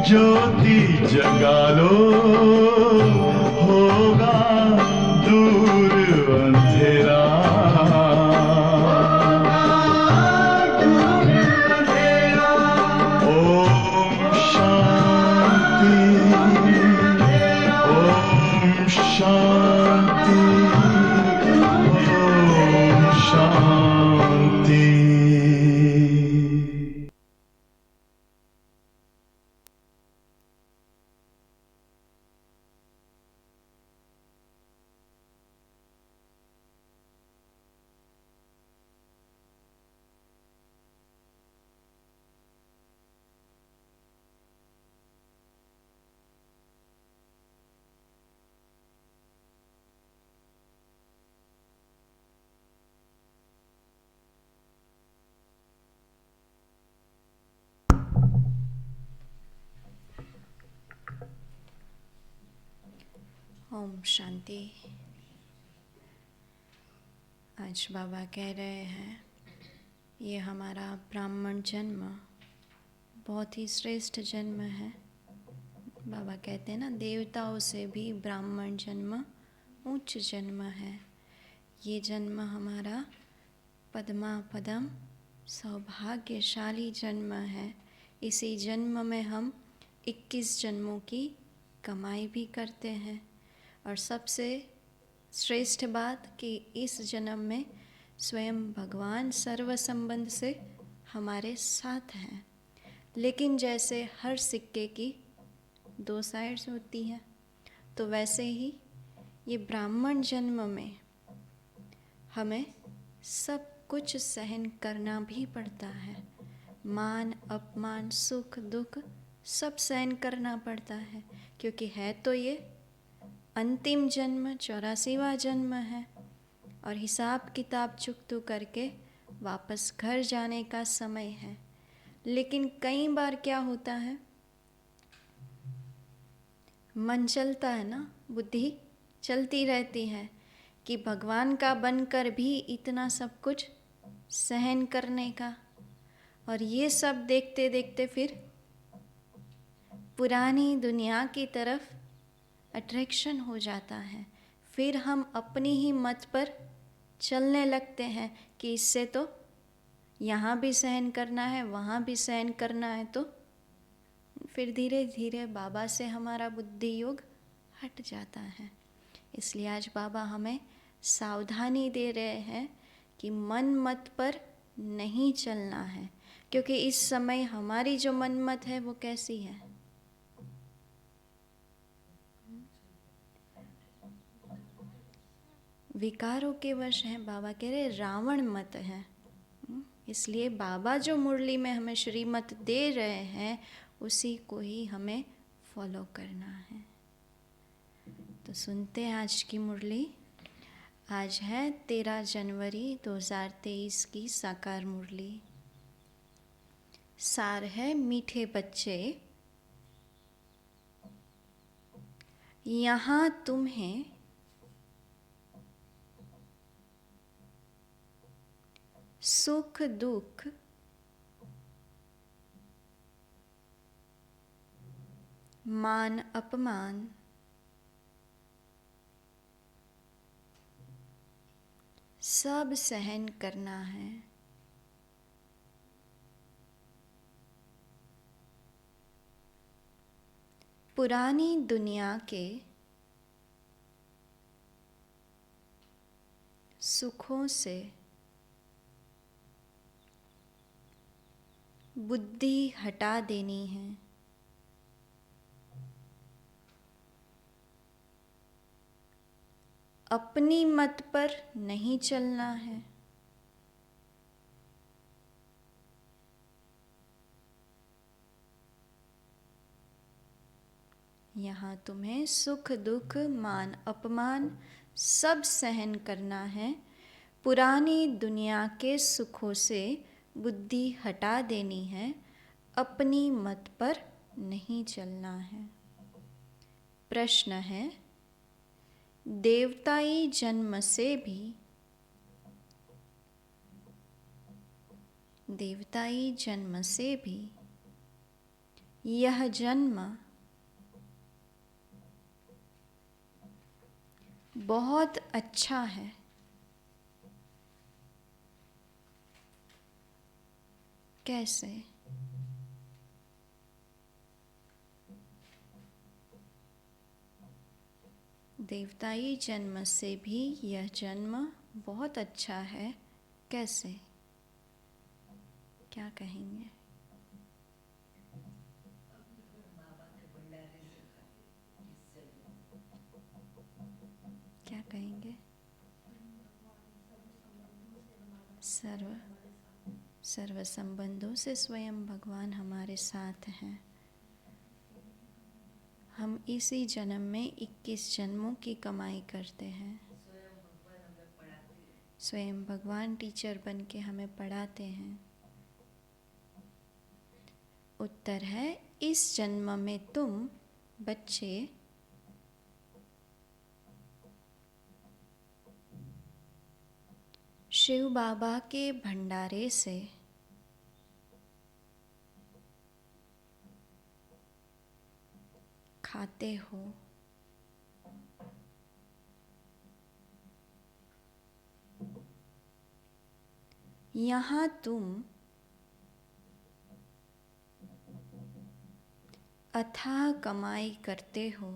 ज्योति जगा लो, होगा दूर अंधेरा। ओम शांति, ओम शांति, ओम शांति। ओम शांति। आज बाबा कह रहे हैं ये हमारा ब्राह्मण जन्म बहुत ही श्रेष्ठ जन्म है। बाबा कहते हैं ना, देवताओं से भी ब्राह्मण जन्म उच्च जन्म है। ये जन्म हमारा पद्मा पदम सौभाग्यशाली जन्म है। इसी जन्म में हम 21 जन्मों की कमाई भी करते हैं। और सबसे श्रेष्ठ बात कि इस जन्म में स्वयं भगवान सर्व संबंध से हमारे साथ हैं। लेकिन जैसे हर सिक्के की दो साइड्स होती हैं, तो वैसे ही ये ब्राह्मण जन्म में हमें सब कुछ सहन करना भी पड़ता है। मान अपमान सुख दुख सब सहन करना पड़ता है, क्योंकि है तो ये अंतिम जन्म 84वां जन्म है और हिसाब किताब चुकतू करके वापस घर जाने का समय है। लेकिन कई बार क्या होता है, मन चलता है ना, बुद्धि चलती रहती है कि भगवान का बनकर भी इतना सब कुछ सहन करने का। और ये सब देखते देखते फिर पुरानी दुनिया की तरफ अट्रैक्शन हो जाता है। फिर हम अपनी ही मत पर चलने लगते हैं कि इससे तो यहाँ भी सहन करना है, वहाँ भी सहन करना है। तो फिर धीरे धीरे बाबा से हमारा बुद्धि योग हट जाता है। इसलिए आज बाबा हमें सावधानी दे रहे हैं कि मन मत पर नहीं चलना है, क्योंकि इस समय हमारी जो मन मत है वो कैसी है, विकारों के वश हैं। बाबा कह रहे रावण मत है। इसलिए बाबा जो मुरली में हमें श्रीमत दे रहे हैं उसी को ही हमें फॉलो करना है। तो सुनते हैं आज की मुरली। आज है 13 जनवरी 2023 की साकार मुरली। सार है मीठे बच्चे, यहाँ तुम्हें सुख दुख मान अपमान सब सहन करना है। पुरानी दुनिया के सुखों से बुद्धि हटा देनी है। अपनी मत पर नहीं चलना है। यहाँ तुम्हें सुख दुख मान अपमान सब सहन करना है। पुरानी दुनिया के सुखों से बुद्धि हटा देनी है। अपनी मत पर नहीं चलना है। प्रश्न है, देवताई जन्म से भी यह जन्म बहुत अच्छा है। कैसे? देवताई जन्म से भी यह जन्म बहुत अच्छा है। कैसे? क्या कहेंगे? क्या कहेंगे? सर्व संबंधों से स्वयं भगवान हमारे साथ हैं। हम इसी जन्म में 21 जन्मों की कमाई करते हैं। स्वयं भगवान टीचर बन के हमें पढ़ाते हैं। उत्तर है, इस जन्म में तुम बच्चे शिव बाबा के भंडारे से खाते हो। यहाँ तुम अथाह कमाई करते हो।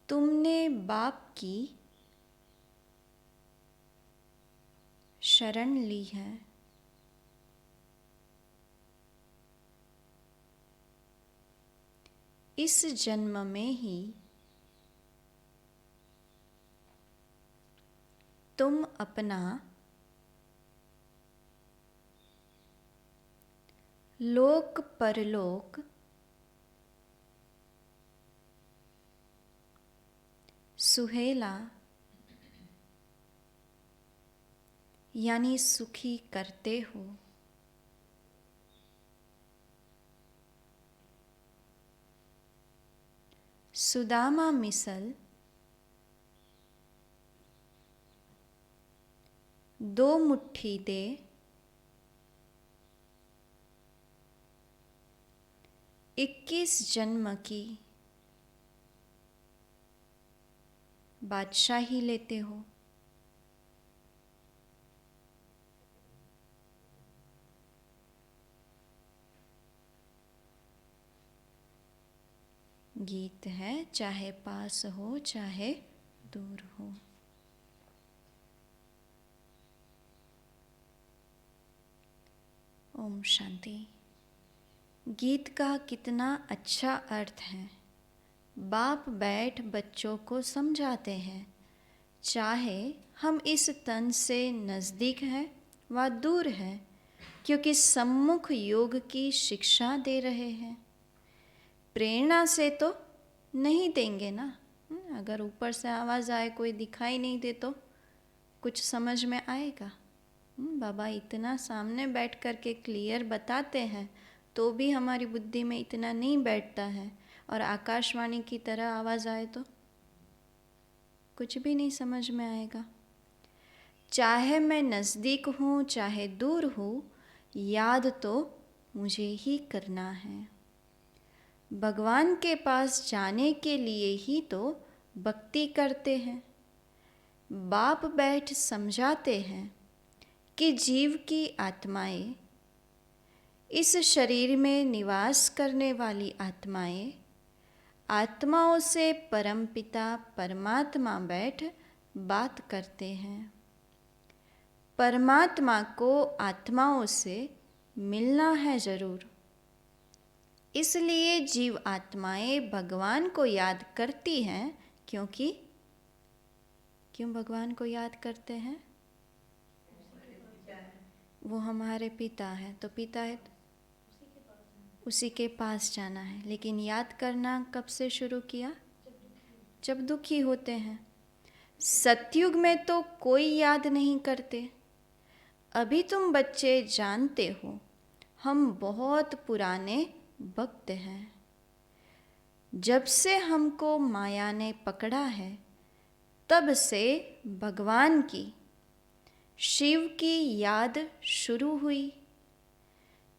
तुमने बाप की शरण ली है। इस जन्म में ही तुम अपना लोक परलोक सुहेला यानी सुखी करते हो। सुदामा मिसल 2 मुट्ठी दे, 21 जन्म की बादशाही लेते हो। गीत है, चाहे पास हो चाहे दूर हो। ओम शांति। गीत का कितना अच्छा अर्थ है। बाप बैठ बच्चों को समझाते हैं, चाहे हम इस तन से नज़दीक हैं व दूर हैं, क्योंकि सम्मुख योग की शिक्षा दे रहे हैं। प्रेरणा से तो नहीं देंगे ना। अगर ऊपर से आवाज़ आए, कोई दिखाई नहीं दे तो कुछ समझ में आएगा? बाबा इतना सामने बैठ कर के क्लियर बताते हैं तो भी हमारी बुद्धि में इतना नहीं बैठता है, और आकाशवाणी की तरह आवाज़ आए तो कुछ भी नहीं समझ में आएगा। चाहे मैं नज़दीक हूँ चाहे दूर हूँ, याद तो मुझे ही करना है। भगवान के पास जाने के लिए ही तो भक्ति करते हैं। बाप बैठ समझाते हैं कि जीव की आत्माएं, इस शरीर में निवास करने वाली आत्माएं, आत्माओं से परमपिता परमात्मा बैठ बात करते हैं। परमात्मा को आत्माओं से मिलना है ज़रूर, इसलिए जीव आत्माएं भगवान को याद करती हैं। क्यों भगवान को याद करते हैं? वो हमारे पिता है, तो पिता है तो उसी के पास जाना है। लेकिन याद करना कब से शुरू किया? जब दुखी होते हैं। सतयुग में तो कोई याद नहीं करते। अभी तुम बच्चे जानते हो, हम बहुत पुराने भक्त हैं। जब से हमको माया ने पकड़ा है, तब से भगवान की शिव की याद शुरू हुई,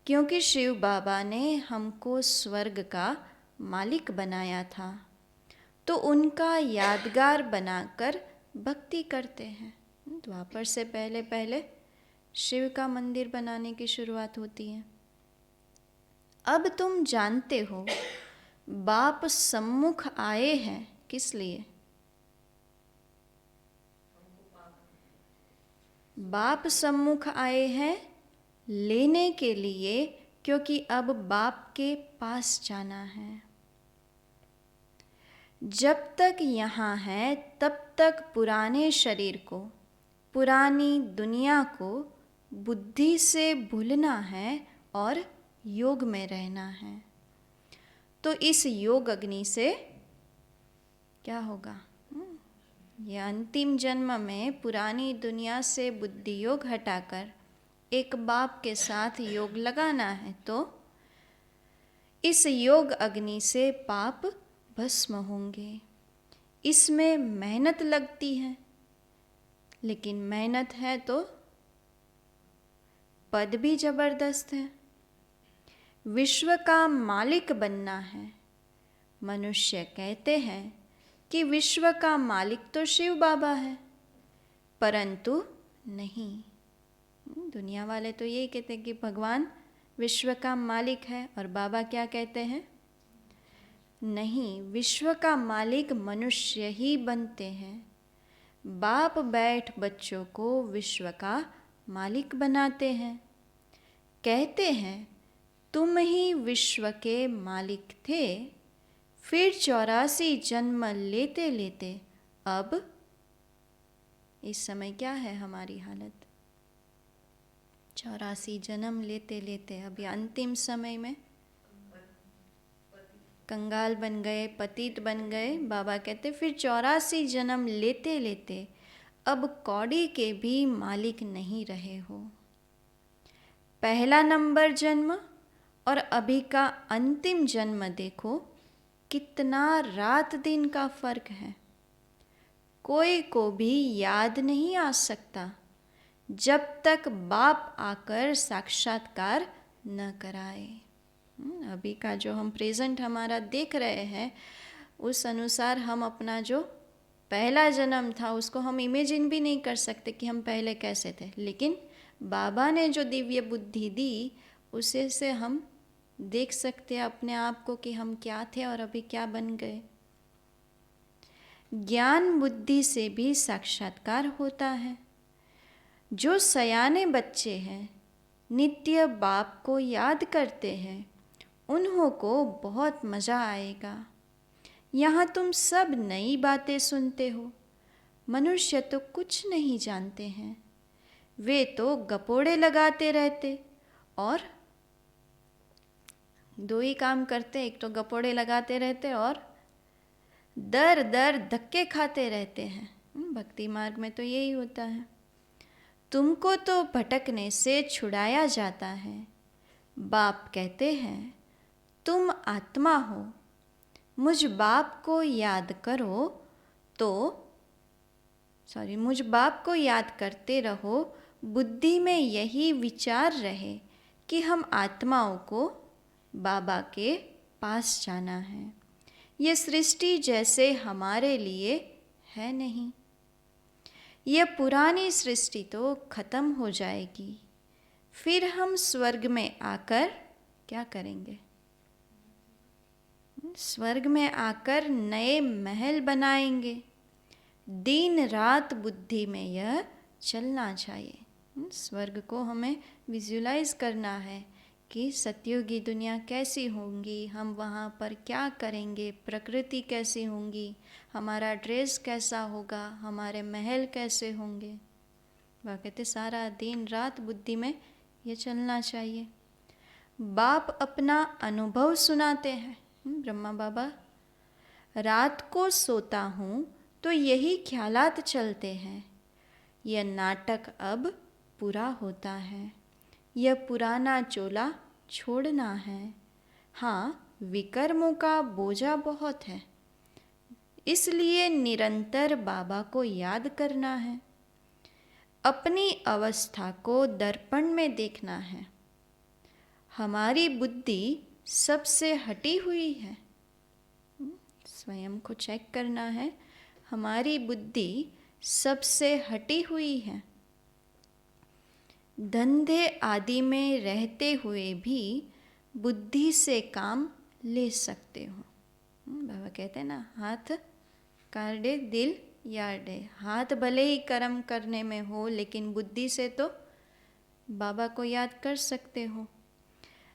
क्योंकि शिव बाबा ने हमको स्वर्ग का मालिक बनाया था, तो उनका यादगार बनाकर भक्ति करते हैं। द्वापर से पहले पहले शिव का मंदिर बनाने की शुरुआत होती है। अब तुम जानते हो बाप सम्मुख आए हैं किस लिए? बाप सम्मुख आए हैं लेने के लिए, क्योंकि अब बाप के पास जाना है। जब तक यहाँ है तब तक पुराने शरीर को, पुरानी दुनिया को बुद्धि से भूलना है और योग में रहना है। तो इस योग अग्नि से क्या होगा? ये अंतिम जन्म में पुरानी दुनिया से बुद्धि योग हटाकर एक बाप के साथ योग लगाना है, तो इस योग अग्नि से पाप भस्म होंगे। इसमें मेहनत लगती है, लेकिन मेहनत है तो पद भी जबरदस्त है। विश्व का मालिक बनना है। मनुष्य कहते हैं कि विश्व का मालिक तो शिव बाबा है, परंतु नहीं, दुनिया वाले तो यही कहते हैं कि भगवान विश्व का मालिक है, और बाबा क्या कहते हैं? नहीं, विश्व का मालिक मनुष्य ही बनते हैं। बाप बैठ बच्चों को विश्व का मालिक बनाते हैं। कहते हैं तुम ही विश्व के मालिक थे, फिर 84 जन्म लेते लेते अब इस समय क्या है हमारी हालत? 84 जन्म लेते लेते अभी अंतिम समय में कंगाल बन गए, पतित बन गए। बाबा कहते फिर 84 जन्म लेते लेते अब कौड़ी के भी मालिक नहीं रहे हो। पहला नंबर जन्म और अभी का अंतिम जन्म देखो, कितना रात दिन का फर्क है। कोई को भी याद नहीं आ सकता जब तक बाप आकर साक्षात्कार न कराए। अभी का जो हम प्रेजेंट हमारा देख रहे हैं, उस अनुसार हम अपना जो पहला जन्म था उसको हम इमेजिन भी नहीं कर सकते कि हम पहले कैसे थे, लेकिन बाबा ने जो दिव्य बुद्धि दी उसे से हम देख सकते हैं अपने आप को कि हम क्या थे और अभी क्या बन गए। ज्ञान बुद्धि से भी साक्षात्कार होता है। जो सयाने बच्चे हैं, नित्य बाप को याद करते हैं, उन्हों को बहुत मज़ा आएगा। यहाँ तुम सब नई बातें सुनते हो। मनुष्य तो कुछ नहीं जानते हैं, वे तो गपोड़े लगाते रहते और दो ही काम करते, एक तो गपोड़े लगाते रहते और दर दर धक्के खाते रहते हैं। भक्ति मार्ग में तो यही होता है। तुमको तो भटकने से छुड़ाया जाता है। बाप कहते हैं तुम आत्मा हो, मुझ बाप को याद करो तो मुझ बाप को याद करते रहो। बुद्धि में यही विचार रहे कि हम आत्माओं को बाबा के पास जाना है। ये सृष्टि जैसे हमारे लिए है नहीं। ये पुरानी सृष्टि तो खत्म हो जाएगी, फिर हम स्वर्ग में आकर क्या करेंगे? स्वर्ग में आकर नए महल बनाएंगे। दिन रात बुद्धि में यह चलना चाहिए। स्वर्ग को हमें विजुलाइज करना है कि सतयुगी दुनिया कैसी होंगी, हम वहाँ पर क्या करेंगे, प्रकृति कैसी होंगी, हमारा ड्रेस कैसा होगा, हमारे महल कैसे होंगे। वह कहते सारा दिन रात बुद्धि में ये चलना चाहिए। बाप अपना अनुभव सुनाते हैं। ब्रह्मा बाबा, रात को सोता हूँ तो यही ख्यालात चलते हैं। यह नाटक अब पूरा होता है। यह पुराना चोला छोड़ना है। हाँ, विकर्मों का बोझा बहुत है, इसलिए निरंतर बाबा को याद करना है। अपनी अवस्था को दर्पण में देखना है। हमारी बुद्धि सबसे हटी हुई है। स्वयं को चेक करना है। हमारी बुद्धि सबसे हटी हुई है। धंधे आदि में रहते हुए भी बुद्धि से काम ले सकते हो। बाबा कहते हैं ना, हाथ काढ़े दिल यार्डे। हाथ भले ही कर्म करने में हो, लेकिन बुद्धि से तो बाबा को याद कर सकते हो।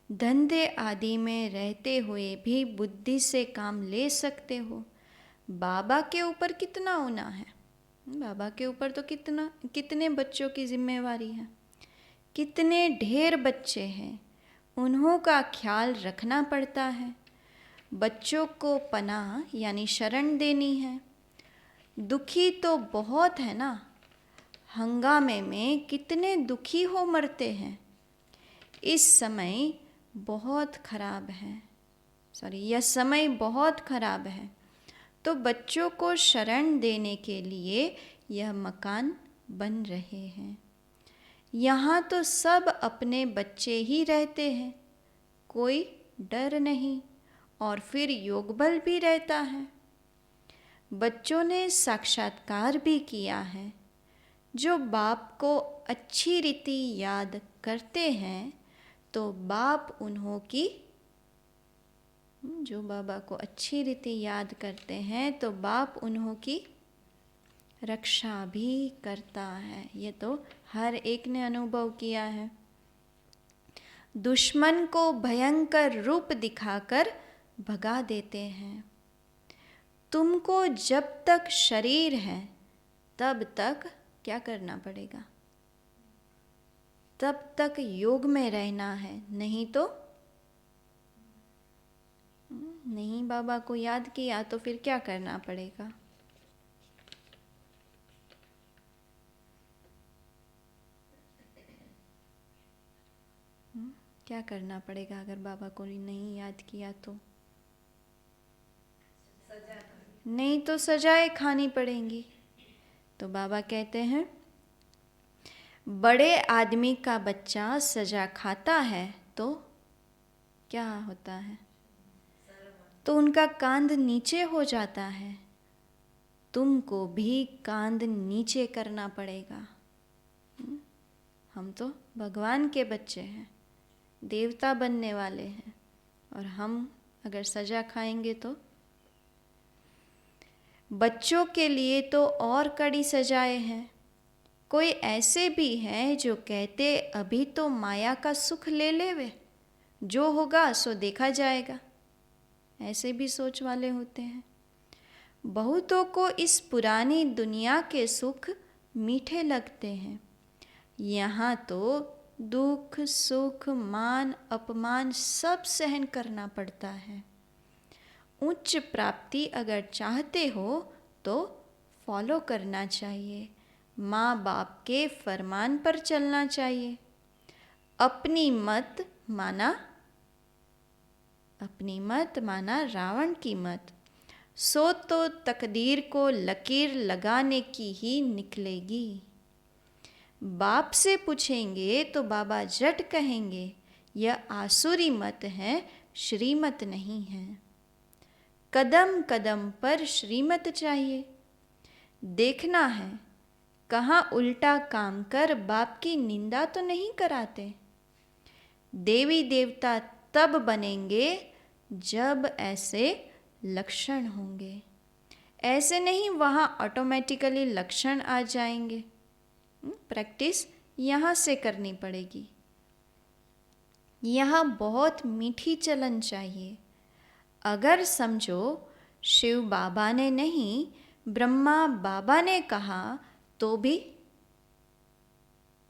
धंधे आदि में रहते हुए भी बुद्धि से काम ले सकते हो। बाबा के ऊपर कितना होना है। बाबा के ऊपर तो कितने बच्चों की जिम्मेवारी है। कितने ढेर बच्चे हैं, उन्हों का ख्याल रखना पड़ता है। बच्चों को पनाह यानी शरण देनी है। दुखी तो बहुत है ना, हंगामे में कितने दुखी हो मरते हैं। इस समय बहुत खराब है, यह समय बहुत खराब है। तो बच्चों को शरण देने के लिए यह मकान बन रहे हैं। यहाँ तो सब अपने बच्चे ही रहते हैं, कोई डर नहीं, और फिर योग बल भी रहता है। बच्चों ने साक्षात्कार भी किया है। जो बाप को अच्छी रीति याद करते हैं तो बाप उन्हों की, जो बाबा को अच्छी रीति याद करते हैं तो बाप उन्हों की रक्षा भी करता है। ये तो हर एक ने अनुभव किया है। दुश्मन को भयंकर रूप दिखाकर भगा देते हैं। तुमको जब तक शरीर है तब तक क्या करना पड़ेगा? तब तक योग में रहना है, नहीं तो नहीं बाबा को याद किया तो फिर क्या करना पड़ेगा? क्या करना पड़ेगा अगर बाबा को नहीं याद किया तो? नहीं तो सजाएं खानी पड़ेंगी। तो बाबा कहते हैं, बड़े आदमी का बच्चा सजा खाता है तो क्या होता है? तो उनका कांध नीचे हो जाता है। तुमको भी कांध नीचे करना पड़ेगा। हम तो भगवान के बच्चे हैं, देवता बनने वाले हैं, और हम अगर सजा खाएंगे तो बच्चों के लिए तो और कड़ी सजाएं हैं। कोई ऐसे भी हैं जो कहते अभी तो माया का सुख ले लेवे, जो होगा सो देखा जाएगा। ऐसे भी सोच वाले होते हैं। बहुतों को इस पुरानी दुनिया के सुख मीठे लगते हैं। यहाँ तो दुख सुख मान अपमान सब सहन करना पड़ता है। उच्च प्राप्ति अगर चाहते हो तो फॉलो करना चाहिए। माँ बाप के फरमान पर चलना चाहिए। अपनी मत माना रावण की मत, सो तो तकदीर को लकीर लगाने की ही निकलेगी। बाप से पूछेंगे तो बाबा झट कहेंगे, यह आसुरी मत है, श्रीमत नहीं है। कदम कदम पर श्रीमत चाहिए। देखना है कहाँ उल्टा काम कर बाप की निंदा तो नहीं कराते। देवी देवता तब बनेंगे जब ऐसे लक्षण होंगे। ऐसे नहीं वहाँ ऑटोमेटिकली लक्षण आ जाएंगे। प्रैक्टिस यहाँ से करनी पड़ेगी। यहाँ बहुत मीठी चलन चाहिए। अगर समझो शिव बाबा ने नहीं, ब्रह्मा बाबा ने कहा तो भी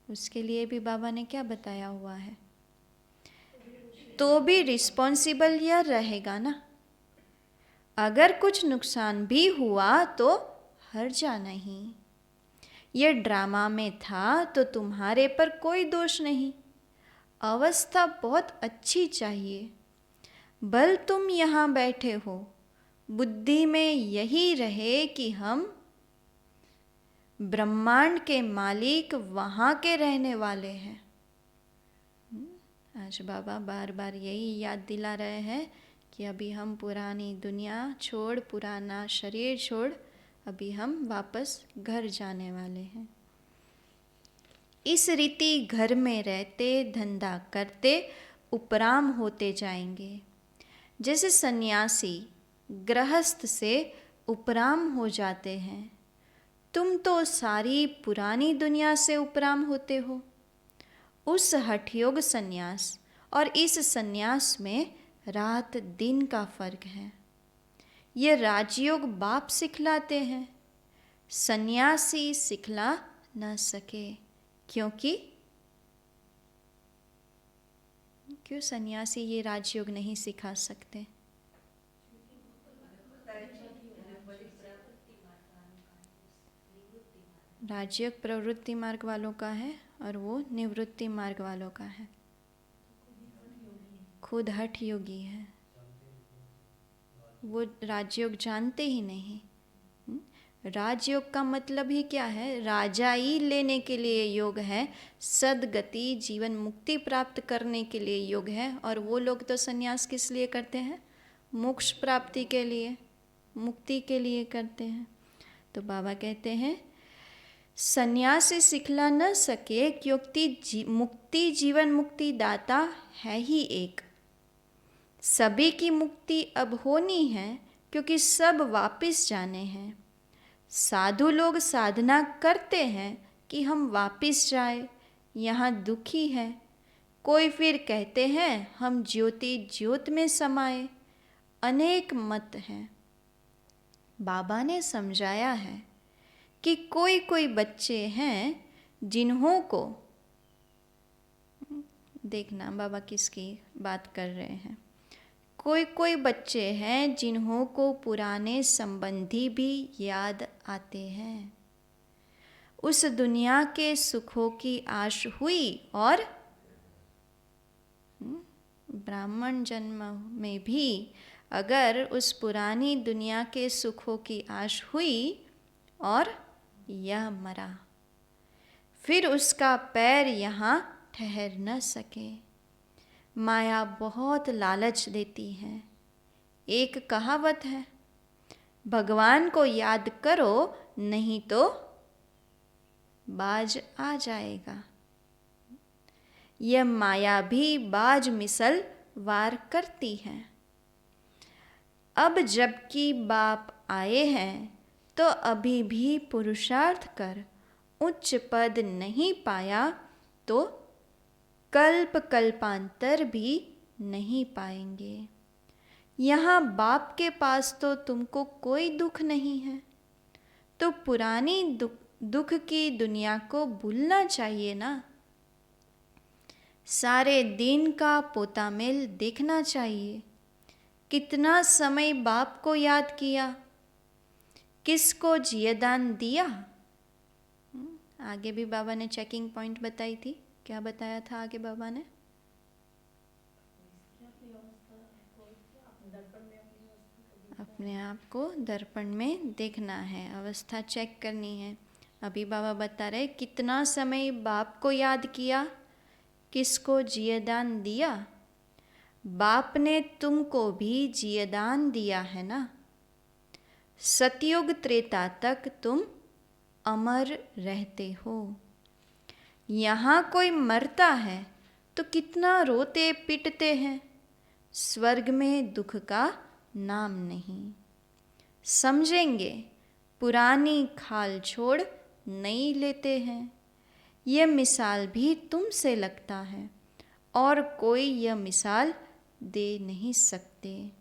उसके लिए भी बाबा ने क्या बताया हुआ है? तो भी रिस्पॉन्सिबल यह रहेगा ना। अगर कुछ नुकसान भी हुआ तो हर्जा नहीं। यह ड्रामा में था तो तुम्हारे पर कोई दोष नहीं। अवस्था बहुत अच्छी चाहिए। बल तुम यहाँ बैठे हो, बुद्धि में यही रहे कि हम ब्रह्मांड के मालिक वहाँ के रहने वाले हैं। आज बाबा बार बार यही याद दिला रहे हैं कि अभी हम पुरानी दुनिया छोड़, पुराना शरीर छोड़, अभी हम वापस घर जाने वाले हैं। इस रीति घर में रहते, धंधा करते, उपराम होते जाएंगे। जैसे सन्यासी गृहस्थ से उपराम हो जाते हैं, तुम तो सारी पुरानी दुनिया से उपराम होते हो। उस हठयोग सन्यास और इस सन्यास में रात दिन का फर्क है। ये राजयोग बाप सिखलाते हैं, सन्यासी सिखला न सके। क्यों सन्यासी ये राजयोग नहीं सिखा सकते? राजयोग प्रवृत्ति मार्ग वालों का है और वो निवृत्ति मार्ग वालों का है। खुद हठ योगी है, वो राजयोग जानते ही नहीं। राजयोग का मतलब ही क्या है? राजाई लेने के लिए योग है, सदगति जीवन मुक्ति प्राप्त करने के लिए योग है। और वो लोग तो संन्यास किस लिए करते हैं? मोक्ष प्राप्ति के लिए, मुक्ति के लिए करते हैं। तो बाबा कहते हैं संन्यास से सिखला न सके, क्योंकि मुक्ति जीवन मुक्ति दाता है ही एक। सभी की मुक्ति अब होनी है, क्योंकि सब वापिस जाने हैं। साधु लोग साधना करते हैं कि हम वापिस जाए, यहाँ दुखी है। कोई फिर कहते हैं हम ज्योति ज्योत में समाये। अनेक मत हैं। बाबा ने समझाया है कि कोई कोई बच्चे हैं जिन्हों को, देखना बाबा किसकी बात कर रहे हैं, कोई कोई बच्चे हैं जिन्हों को पुराने संबंधी भी याद आते हैं। उस दुनिया के सुखों की आश हुई और ब्राह्मण जन्म में भी अगर उस पुरानी दुनिया के सुखों की आश हुई और यह मरा, फिर उसका पैर यहाँ ठहर न सके। माया बहुत लालच देती है। एक कहावत है, भगवान को याद करो नहीं तो बाज आ जाएगा। यह माया भी बाज मिसल वार करती है। अब जबकि बाप आए हैं तो अभी भी पुरुषार्थ कर, उच्च पद नहीं पाया तो कल्प कल्पांतर भी नहीं पाएंगे। यहाँ बाप के पास तो तुमको कोई दुख नहीं है, तो पुरानी दुख की दुनिया को भूलना चाहिए ना। सारे दिन का पोता मेल देखना चाहिए। कितना समय बाप को याद किया, किसको जियदान दिया। आगे भी बाबा ने चेकिंग पॉइंट बताई थी। क्या बताया था आगे बाबा ने? अपने आप को दर्पण में देखना है, अवस्था चेक करनी है। अभी बाबा बता रहे कितना समय बाप को याद किया, किसको जियदान दिया। बाप ने तुमको भी जियदान दिया है ना। सतयुग त्रेता तक तुम अमर रहते हो। यहाँ कोई मरता है तो कितना रोते पिटते हैं। स्वर्ग में दुख का नाम नहीं। समझेंगे पुरानी खाल छोड़ नई लेते हैं। यह मिसाल भी तुमसे लगता है और कोई यह मिसाल दे नहीं सकते।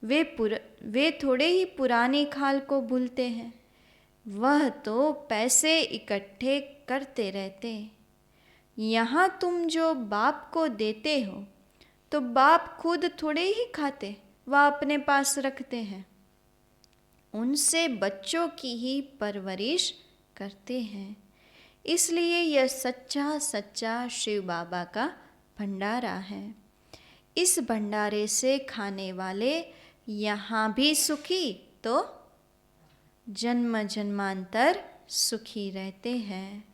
वे थोड़े ही पुरानी खाल को भूलते हैं, वह तो पैसे इकट्ठे करते रहते। यहाँ तुम जो बाप को देते हो तो बाप खुद थोड़े ही खाते, वह अपने पास रखते हैं। उनसे बच्चों की ही परवरिश करते हैं। इसलिए यह सच्चा सच्चा शिव बाबा का भंडारा है। इस भंडारे से खाने वाले यहाँ भी सुखी तो जन्म जन्मांतर सुखी रहते हैं।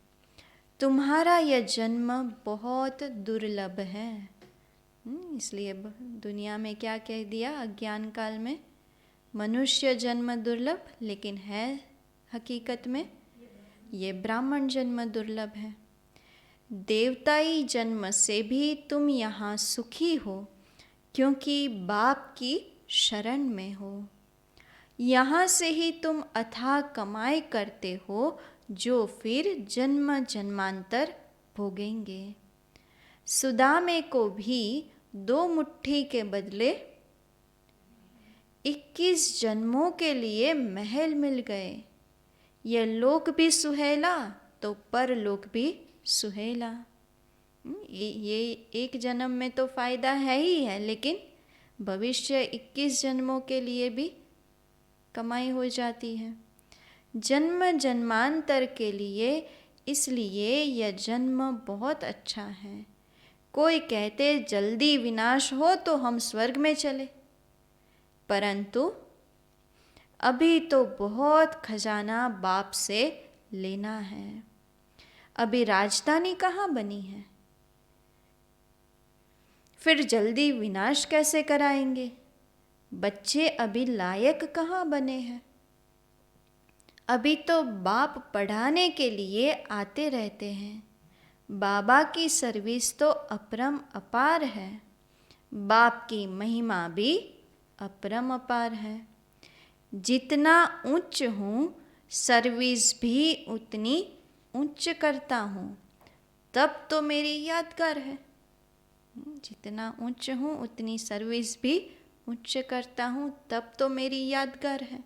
तुम्हारा यह जन्म बहुत दुर्लभ है। इसलिए दुनिया में क्या कह दिया अज्ञान काल में, मनुष्य जन्म दुर्लभ, लेकिन है हकीकत में ये ब्राह्मण जन्म दुर्लभ है। देवताई जन्म से भी तुम यहाँ सुखी हो, क्योंकि बाप की शरण में हो। यहाँ से ही तुम अथाह कमाई करते हो, जो फिर जन्म जन्मांतर भोगेंगे। सुदामे को भी 2 मुट्ठी के बदले 21 जन्मों के लिए महल मिल गए। यह लोक भी सुहेला तो परलोक भी सुहेला। ये एक जन्म में तो फायदा है ही है, लेकिन भविष्य 21 जन्मों के लिए भी कमाई हो जाती है। जन्म जन्मांतर के लिए, इसलिए यह जन्म बहुत अच्छा है। कोई कहते जल्दी विनाश हो तो हम स्वर्ग में चले, परंतु अभी तो बहुत खजाना बाप से लेना है। अभी राजधानी कहाँ बनी है, फिर जल्दी विनाश कैसे कराएंगे? बच्चे अभी लायक कहाँ बने हैं? अभी तो बाप पढ़ाने के लिए आते रहते हैं। बाबा की सर्विस तो अपरम अपार है। बाप की महिमा भी अपरम अपार है। जितना उच्च हूँ, सर्विस भी उतनी उच्च करता हूँ, तब तो मेरी यादगार है। जितना उच्च हूँ उतनी सर्विस भी उच्च करता हूँ, तब तो मेरी यादगार है।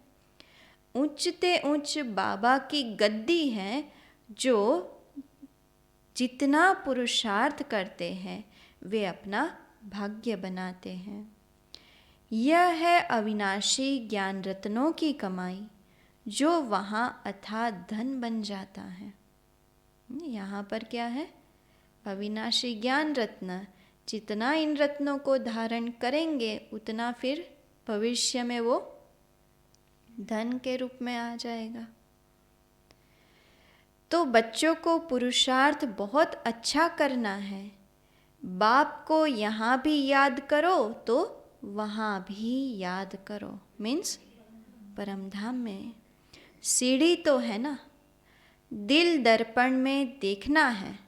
उच्चते उच्च बाबा की गद्दी है, जो जितना पुरुषार्थ करते हैं वे अपना भाग्य बनाते हैं। यह है अविनाशी ज्ञान रत्नों की कमाई, जो वहाँ अथाह धन बन जाता है। यहाँ पर क्या है? अविनाशी ज्ञान रत्न। जितना इन रत्नों को धारण करेंगे उतना फिर भविष्य में वो धन के रूप में आ जाएगा। तो बच्चों को पुरुषार्थ बहुत अच्छा करना है। बाप को यहाँ भी याद करो तो वहाँ भी याद करो, मीन्स परमधाम में। सीढ़ी तो है ना, दिल दर्पण में देखना है।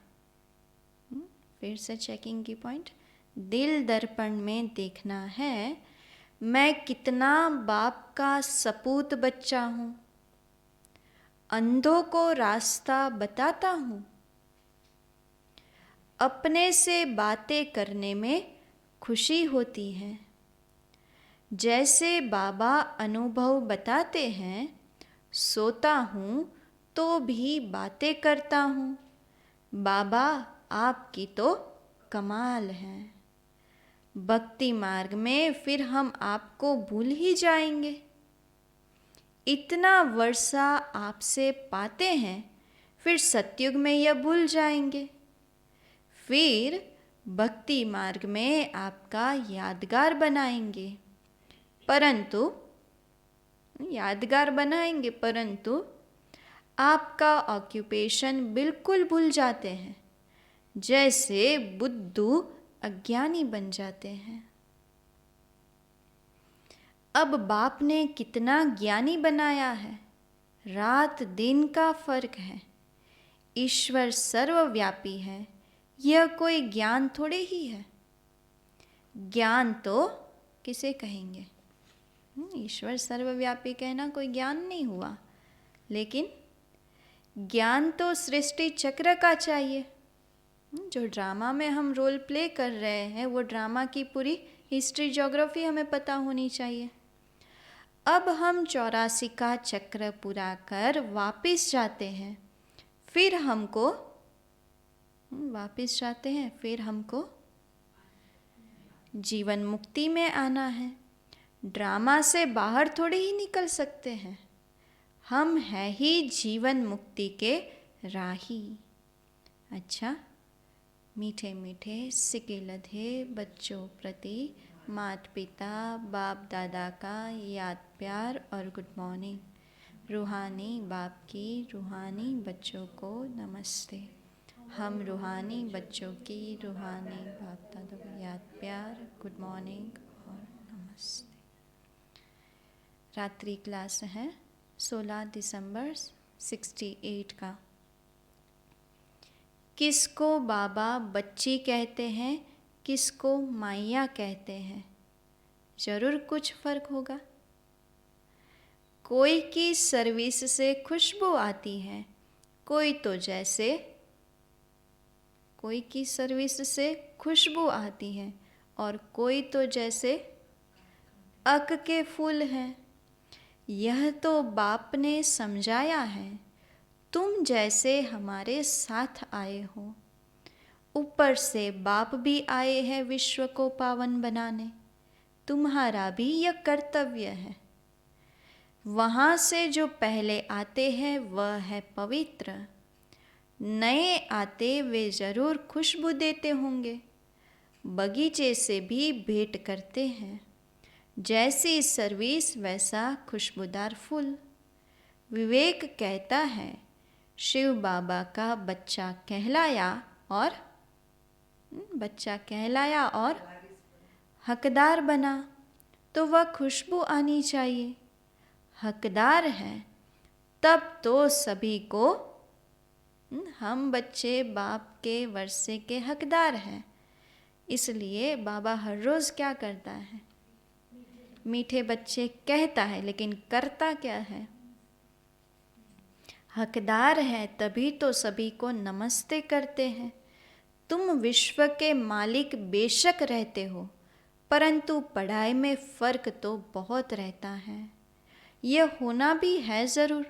फिर से चेकिंग की पॉइंट, दिल दर्पण में देखना है, मैं कितना बाप का सपूत बच्चा हूँ। अंधों को रास्ता बताता हूँ। अपने से बातें करने में खुशी होती है। जैसे बाबा अनुभव बताते हैं, सोता हूँ तो भी बातें करता हूँ। बाबा आपकी तो कमाल है। भक्ति मार्ग में फिर हम आपको भूल ही जाएंगे। इतना वर्षा आपसे पाते हैं, फिर सतयुग में यह भूल जाएंगे। फिर भक्ति मार्ग में आपका यादगार बनाएंगे, परंतु आपका ऑक्यूपेशन बिल्कुल भूल जाते हैं, जैसे बुद्धू अज्ञानी बन जाते हैं। अब बाप ने कितना ज्ञानी बनाया है, रात दिन का फर्क है। ईश्वर सर्वव्यापी है, यह कोई ज्ञान थोड़े ही है। ज्ञान तो किसे कहेंगे? ईश्वर सर्वव्यापी कहना कोई ज्ञान नहीं हुआ, लेकिन ज्ञान तो सृष्टि चक्र का चाहिए। जो ड्रामा में हम रोल प्ले कर रहे हैं, वो ड्रामा की पूरी हिस्ट्री ज्योग्राफी हमें पता होनी चाहिए। अब हम 84 का चक्र पूरा कर वापस जाते हैं, फिर हमको जीवन मुक्ति में आना है। ड्रामा से बाहर थोड़ी ही निकल सकते हैं। हम हैं ही जीवन मुक्ति के राही। अच्छा, मीठे मीठे सिके लधे बच्चों प्रति माता पिता बाप दादा का याद प्यार और गुड मॉर्निंग। रूहानी बाप की रूहानी बच्चों को नमस्ते। हम रूहानी बच्चों की रूहानी बाप दादा को याद प्यार, गुड मॉर्निंग और नमस्ते। रात्रि क्लास है 16 दिसंबर 68 का। किसको बाबा बच्ची कहते हैं, किसको माइया कहते हैं, ज़रूर कुछ फ़र्क होगा। कोई की सर्विस से खुशबू आती है, कोई की सर्विस से खुशबू आती है और कोई तो जैसे अक के फूल हैं। यह तो बाप ने समझाया है, तुम जैसे हमारे साथ आए हो। ऊपर से बाप भी आए हैं विश्व को पावन बनाने, तुम्हारा भी यह कर्तव्य है। वहाँ से जो पहले आते हैं वह है पवित्र, नए आते वे ज़रूर खुशबू देते होंगे। बगीचे से भी भेंट करते हैं, जैसी सर्विस वैसा खुशबूदार फूल। विवेक कहता है शिव बाबा का बच्चा कहलाया और हकदार बना तो वह खुशबू आनी चाहिए। हकदार है तब तो सभी को, हम बच्चे बाप के वर्षे के हकदार हैं। इसलिए बाबा हर रोज़ क्या करता है, मीठे बच्चे कहता है लेकिन करता क्या है। हकदार है तभी तो सभी को नमस्ते करते हैं। तुम विश्व के मालिक बेशक रहते हो, परंतु पढ़ाई में फ़र्क तो बहुत रहता है। यह होना भी है ज़रूर।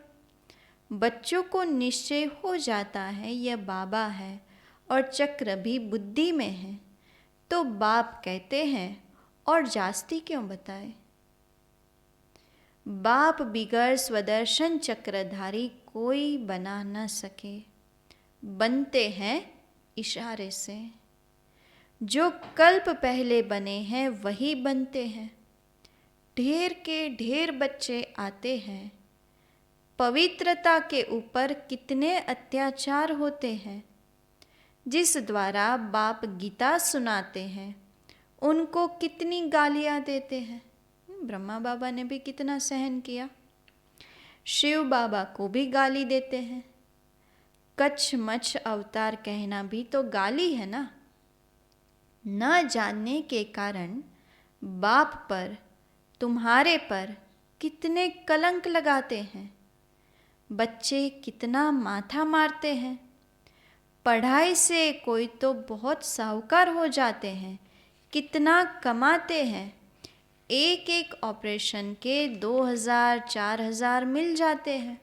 बच्चों को निश्चय हो जाता है यह बाबा है और चक्र भी बुद्धि में है, तो बाप कहते हैं और जास्ती क्यों बताए। बाप बिगड़ स्वदर्शन चक्रधारी कोई बना न सके, बनते हैं इशारे से। जो कल्प पहले बने हैं वही बनते हैं। ढेर के ढेर बच्चे आते हैं। पवित्रता के ऊपर कितने अत्याचार होते हैं। जिस द्वारा बाप गीता सुनाते हैं उनको कितनी गालियाँ देते हैं। ब्रह्मा बाबा ने भी कितना सहन किया। शिव बाबा को भी गाली देते हैं। कच्छ मच्छ अवतार कहना भी तो गाली है ना। न जानने के कारण बाप पर, तुम्हारे पर कितने कलंक लगाते हैं। बच्चे कितना माथा मारते हैं। पढ़ाई से कोई तो बहुत साहूकार हो जाते हैं, कितना कमाते हैं। एक एक ऑपरेशन के 2000-4000 मिल जाते हैं।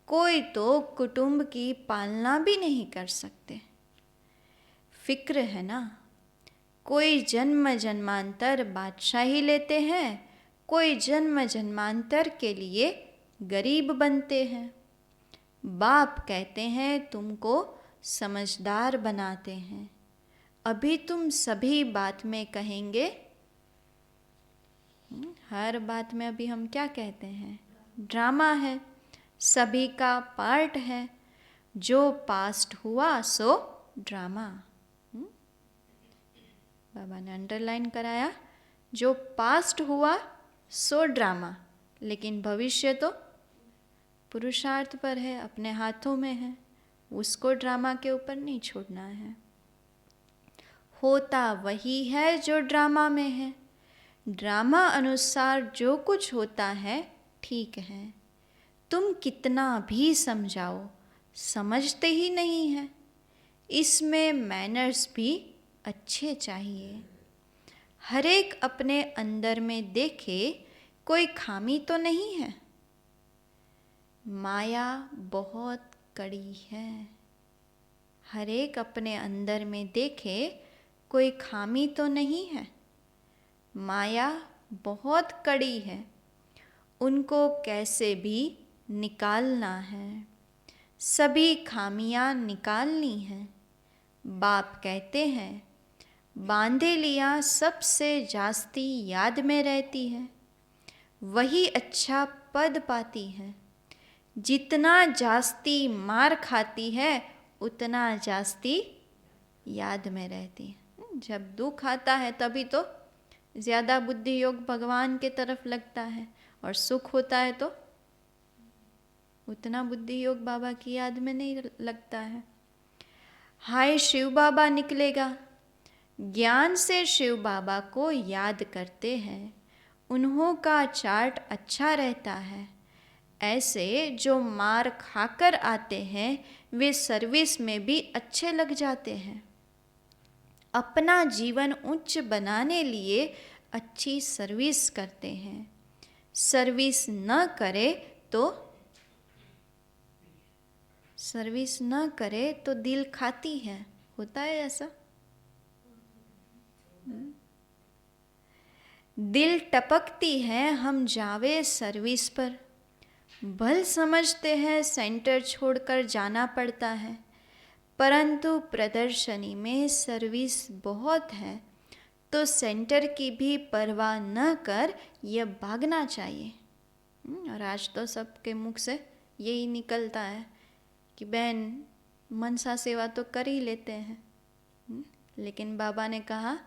कोई तो कुटुंब की पालना भी नहीं कर सकते। फिक्र है ना। कोई जन्म जन्मांतर बादशाही लेते हैं, कोई जन्म जन्मांतर के लिए गरीब बनते हैं। बाप कहते हैं तुमको समझदार बनाते हैं। अभी तुम सभी बात में कहेंगे, हर बात में अभी हम क्या कहते हैं, ड्रामा है, सभी का पार्ट है। जो पास्ट हुआ सो ड्रामा। बाबा ने अंडरलाइन कराया, जो पास्ट हुआ सो ड्रामा, लेकिन भविष्य तो पुरुषार्थ पर है, अपने हाथों में है। उसको ड्रामा के ऊपर नहीं छोड़ना है। होता वही है जो ड्रामा में है। ड्रामा अनुसार जो कुछ होता है ठीक है। तुम कितना भी समझाओ, समझते ही नहीं है। इसमें मैनर्स भी अच्छे चाहिए। हर एक अपने अंदर में देखे कोई खामी तो नहीं है। माया बहुत कड़ी है। हर एक अपने अंदर में देखे कोई खामी तो नहीं है। माया बहुत कड़ी है, उनको कैसे भी निकालना है। सभी खामियां निकालनी हैं। बाप कहते हैं बांधे लिया सबसे जास्ती याद में रहती है, वही अच्छा पद पाती है। जितना जास्ती मार खाती है उतना जास्ती याद में रहती है। जब दुख आता है तभी तो ज़्यादा बुद्धि योग भगवान के तरफ लगता है, और सुख होता है तो उतना बुद्धि योग बाबा की याद में नहीं लगता है। हाय शिव बाबा निकलेगा, ज्ञान से शिव बाबा को याद करते हैं, उन्हों का चार्ट अच्छा रहता है। ऐसे जो मार खाकर आते हैं वे सर्विस में भी अच्छे लग जाते हैं। अपना जीवन उच्च बनाने लिए अच्छी सर्विस करते हैं। सर्विस न करे तो दिल खाती है। होता है ऐसा? दिल टपकती है हम जावे सर्विस पर। भल समझते हैं सेंटर छोड़कर जाना पड़ता है, परंतु प्रदर्शनी में सर्विस बहुत है तो सेंटर की भी परवाह न कर यह भागना चाहिए। और आज तो सबके मुख से यही निकलता है कि बहन मनसा सेवा तो कर ही लेते हैं, लेकिन बाबा ने कहा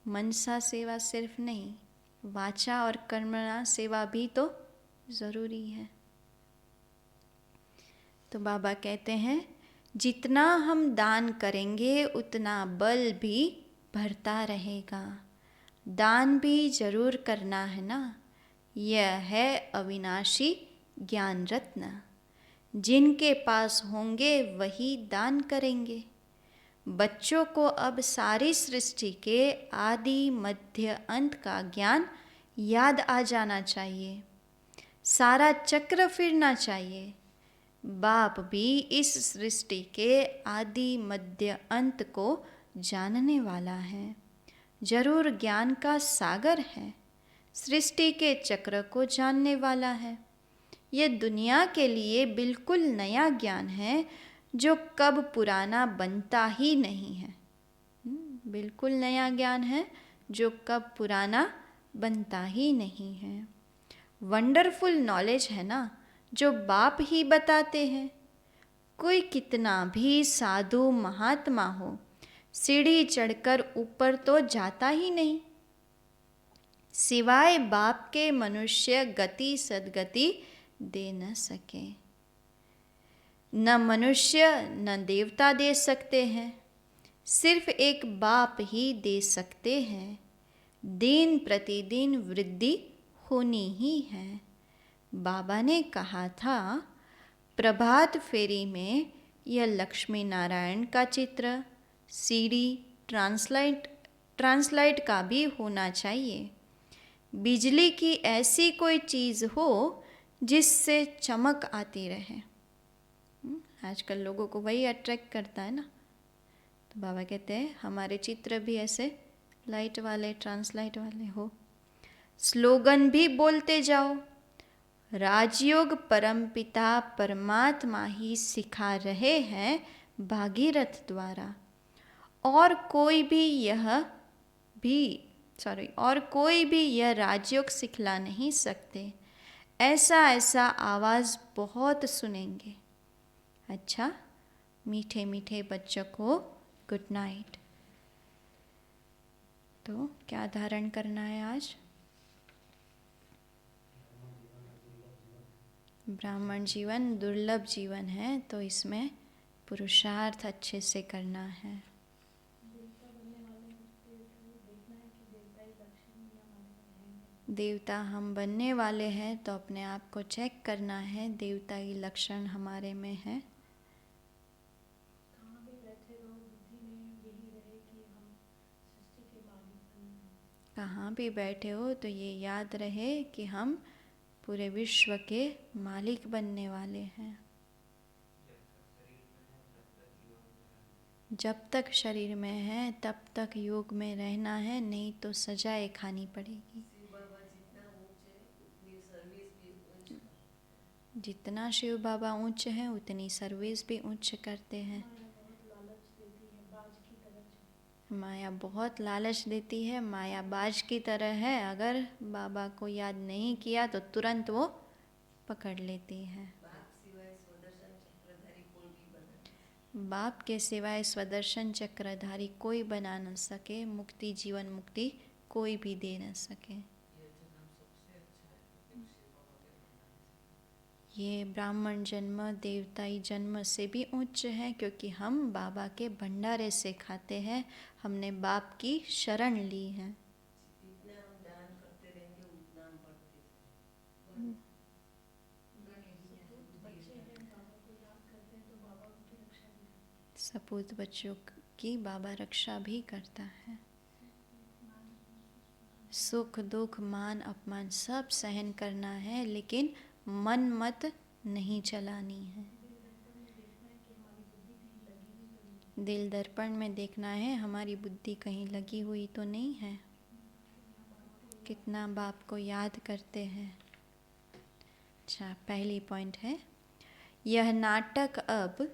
मनसा सेवा सिर्फ नहीं, वाचा और कर्मणा सेवा भी तो ज़रूरी है। तो बाबा कहते हैं जितना हम दान करेंगे उतना बल भी बढ़ता रहेगा। दान भी जरूर करना है ना, यह है अविनाशी ज्ञान रत्न। जिनके पास होंगे वही दान करेंगे। बच्चों को अब सारी सृष्टि के आदि मध्य अंत का ज्ञान याद आ जाना चाहिए। सारा चक्र फिरना चाहिए। बाप भी इस सृष्टि के आदि मध्य अंत को जानने वाला है, जरूर ज्ञान का सागर है। सृष्टि के चक्र को जानने वाला है। यह दुनिया के लिए बिल्कुल नया ज्ञान है जो कब पुराना बनता ही नहीं है। बिल्कुल नया ज्ञान है जो कब पुराना बनता ही नहीं है। वंडरफुल नॉलेज है ना, जो बाप ही बताते हैं। कोई कितना भी साधु महात्मा हो, सीढ़ी चढ़कर ऊपर तो जाता ही नहीं। सिवाय बाप के मनुष्य गति सदगति दे न सके। न मनुष्य न देवता दे सकते हैं, सिर्फ एक बाप ही दे सकते हैं। दिन प्रतिदिन वृद्धि होनी ही है। बाबा ने कहा था प्रभात फेरी में यह लक्ष्मी नारायण का चित्र सीडी ट्रांसलाइट का भी होना चाहिए। बिजली की ऐसी कोई चीज़ हो जिससे चमक आती रहे। आजकल लोगों को वही अट्रैक्ट करता है ना। तो बाबा कहते हैं हमारे चित्र भी ऐसे लाइट वाले ट्रांसलाइट वाले हो। स्लोगन भी बोलते जाओ। राजयोग परमपिता परमात्मा ही सिखा रहे हैं भागीरथ द्वारा, और कोई भी यह राजयोग सिखला नहीं सकते। ऐसा आवाज़ बहुत सुनेंगे। अच्छा, मीठे मीठे बच्चों को गुड नाइट। तो क्या धारण करना है आज? ब्राह्मण जीवन दुर्लभ जीवन है, तो इसमें पुरुषार्थ अच्छे से करना है। देवता हम बनने वाले हैं तो अपने आप को चेक करना है, देवता की लक्षण हमारे में है। कहाँ भी बैठे हो तो ये याद रहे कि हम पूरे विश्व के मालिक बनने वाले हैं। जब तक शरीर में है तब तक योग में रहना है, नहीं तो सजाएं खानी पड़ेगी। जितना शिव बाबा ऊंच है उतनी सर्विस भी उच्च करते हैं। माया बहुत लालच देती है, माया बाज की तरह है। अगर बाबा को याद नहीं किया तो तुरंत वो पकड़ लेती है। बाप के सिवाय स्वदर्शन चक्रधारी कोई बना न सके, मुक्ति जीवन मुक्ति कोई भी दे न सके। ये ब्राह्मण जन्म देवताई जन्म से भी उच्च है, क्योंकि हम बाबा के भंडारे से खाते हैं, हमने बाप की शरण ली है। सपूत बच्चों की बाबा रक्षा भी करता है। सुख दुख मान अपमान सब सहन करना है, लेकिन मन मत नहीं चलानी है। दिल दर्पण में देखना है हमारी बुद्धि कहीं लगी हुई तो नहीं है, कितना बाप को याद करते हैं। अच्छा, पहली पॉइंट है, यह नाटक अब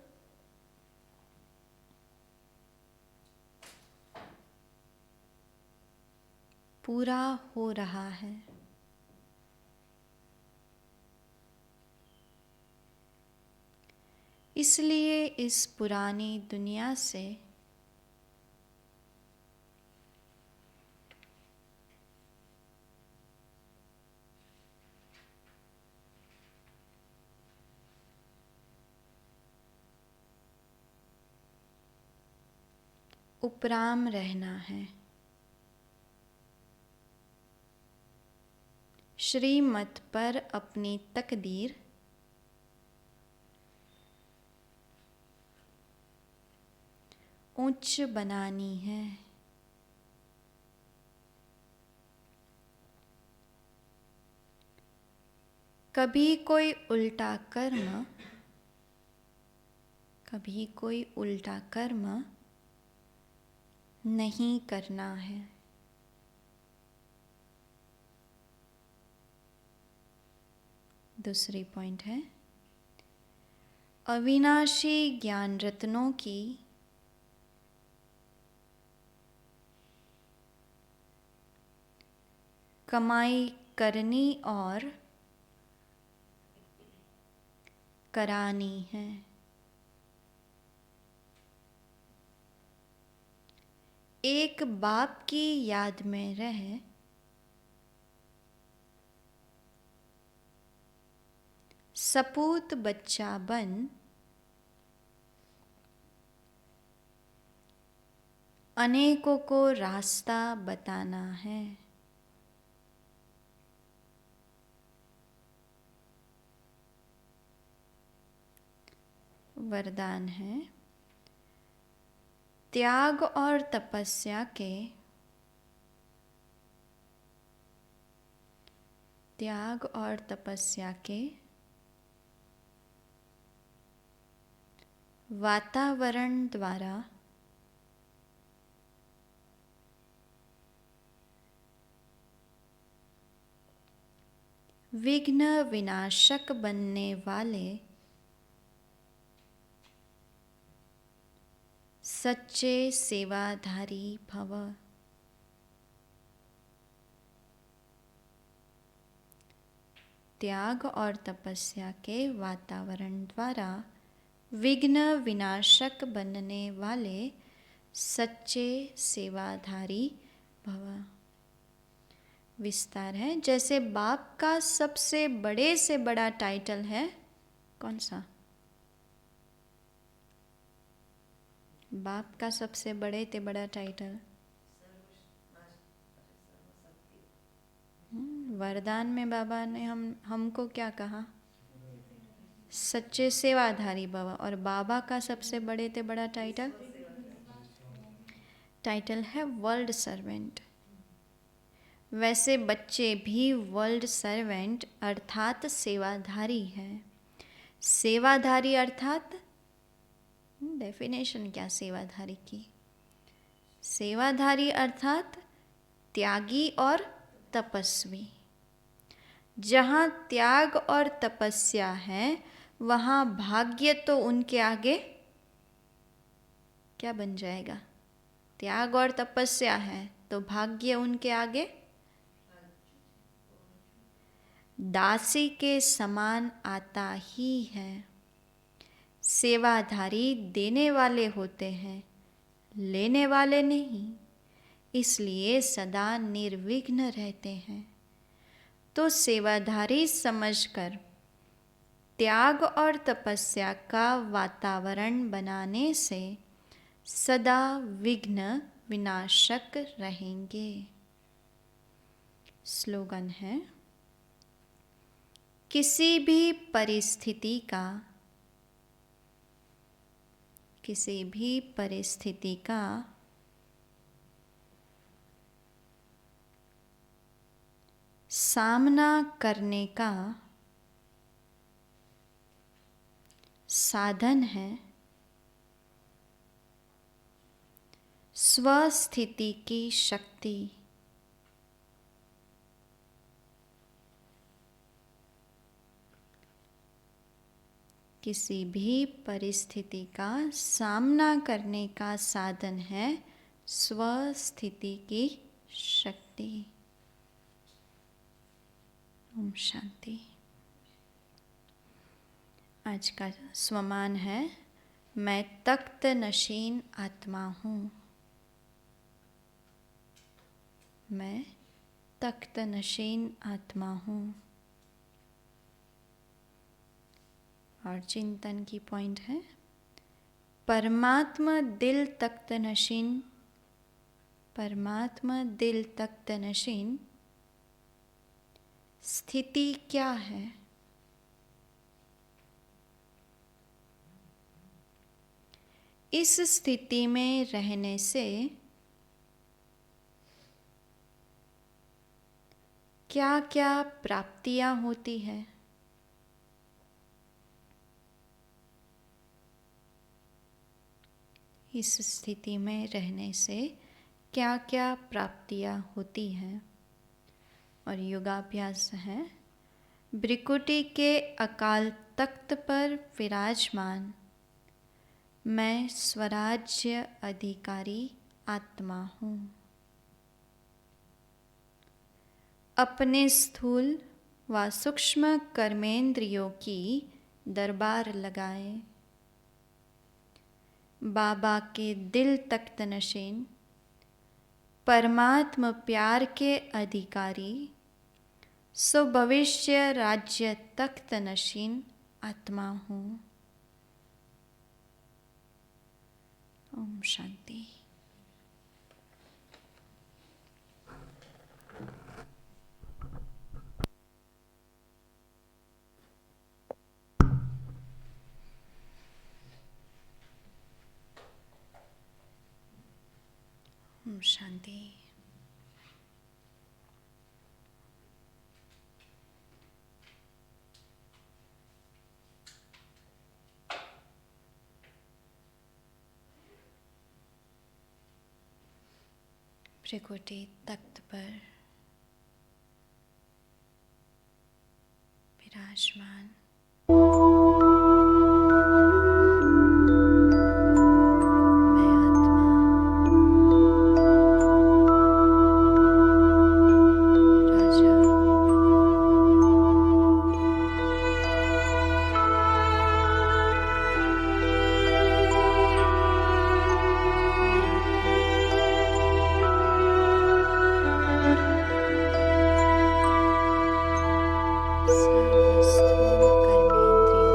पूरा हो रहा है। इसलिए इस पुरानी दुनिया से उपराम रहना है। श्रीमत पर अपनी तकदीर उच्च बनानी है। कभी कोई उल्टा कर्म नहीं करना है। दूसरी पॉइंट है, अविनाशी ज्ञान रत्नों की कमाई करनी और करानी है। एक बाप की याद में रहे, सपूत बच्चा बन अनेकों को रास्ता बताना है। वरदान है, त्याग और तपस्या के वातावरण द्वारा विघ्न विनाशक बनने वाले सच्चे सेवाधारी भव। त्याग और तपस्या के वातावरण द्वारा विघ्न विनाशक बनने वाले सच्चे सेवाधारी भव। विस्तार है, जैसे बाप का सबसे बड़े से बड़ा टाइटल है, कौन सा? बाप का सबसे बड़े ते बड़ा टाइटल वरदान में बाबा ने हमको क्या कहा? सच्चे सेवाधारी बाबा। और बाबा का सबसे बड़े ते बड़ा टाइटल है वर्ल्ड सर्वेंट। वैसे बच्चे भी वर्ल्ड सर्वेंट अर्थात सेवाधारी हैं। सेवाधारी अर्थात डेफिनेशन क्या सेवाधारी की? सेवाधारी अर्थात त्यागी और तपस्वी। जहाँ त्याग और तपस्या है, वहाँ भाग्य तो उनके आगे क्या बन जाएगा? त्याग और तपस्या है तो भाग्य उनके आगे दासी के समान आता ही है। सेवाधारी देने वाले होते हैं, लेने वाले नहीं, इसलिए सदा निर्विघ्न रहते हैं। तो सेवाधारी समझकर त्याग और तपस्या का वातावरण बनाने से सदा विघ्न विनाशक रहेंगे। स्लोगन है, किसी भी परिस्थिति का सामना करने का साधन है स्वस्थिति की शक्ति। किसी भी परिस्थिति का सामना करने का साधन है स्वस्थिति की शक्ति। ओम शांति। आज का स्वमान है, मैं तख्त नशीन आत्मा हूँ। मैं तख्त नशीन आत्मा हूँ। और चिंतन की पॉइंट है, परमात्मा दिल तख्त नशीन, परमात्मा दिल तख्त नशीन स्थिति क्या है? इस स्थिति में रहने से क्या क्या प्राप्तियां होती है? इस स्थिति में रहने से क्या क्या प्राप्तियां होती हैं? और योगाभ्यास है, भृकुटी के अकाल तख्त पर विराजमान मैं स्वराज्य अधिकारी आत्मा हूँ। अपने स्थूल व सूक्ष्म कर्मेंद्रियों की दरबार लगाए। बाबा के दिल तख्त नशीन परमात्म प्यार के अधिकारी सो भविष्य राज्य तख्त नशीन आत्मा हूँ। ओम शांति। ओम शांति। भृकुटी तख्त पर विराजमान मैं आत्मा राजा सर्व स्थूल कर्मेंद्रियों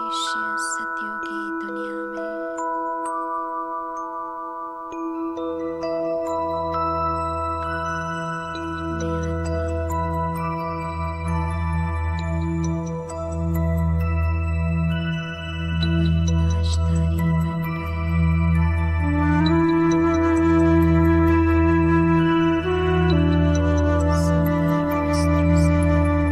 दृश्य सत्यों की दुनिया में मैं आत्मा डबल ताजधारी बनकर सुंदर वस्त्रों से सजी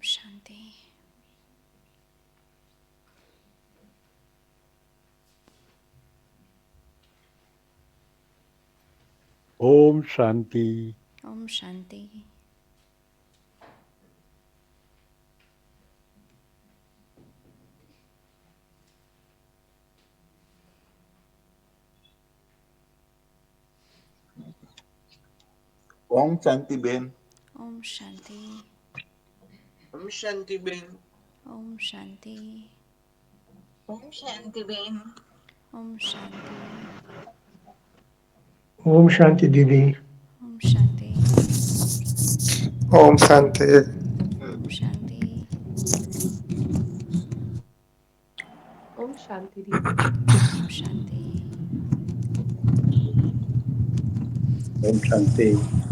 शांति। Om Shanti. Om Shanti. Om Shanti Ben. Om Shanti. Om Shanti Ben. Om Shanti. Om Shanti Ben. Om Shanti. Om Shanti दीदी। ओम शांति। ओम शांति। ओम शांति। ओम शांति दीदी। ओम शांति। ओम शांति।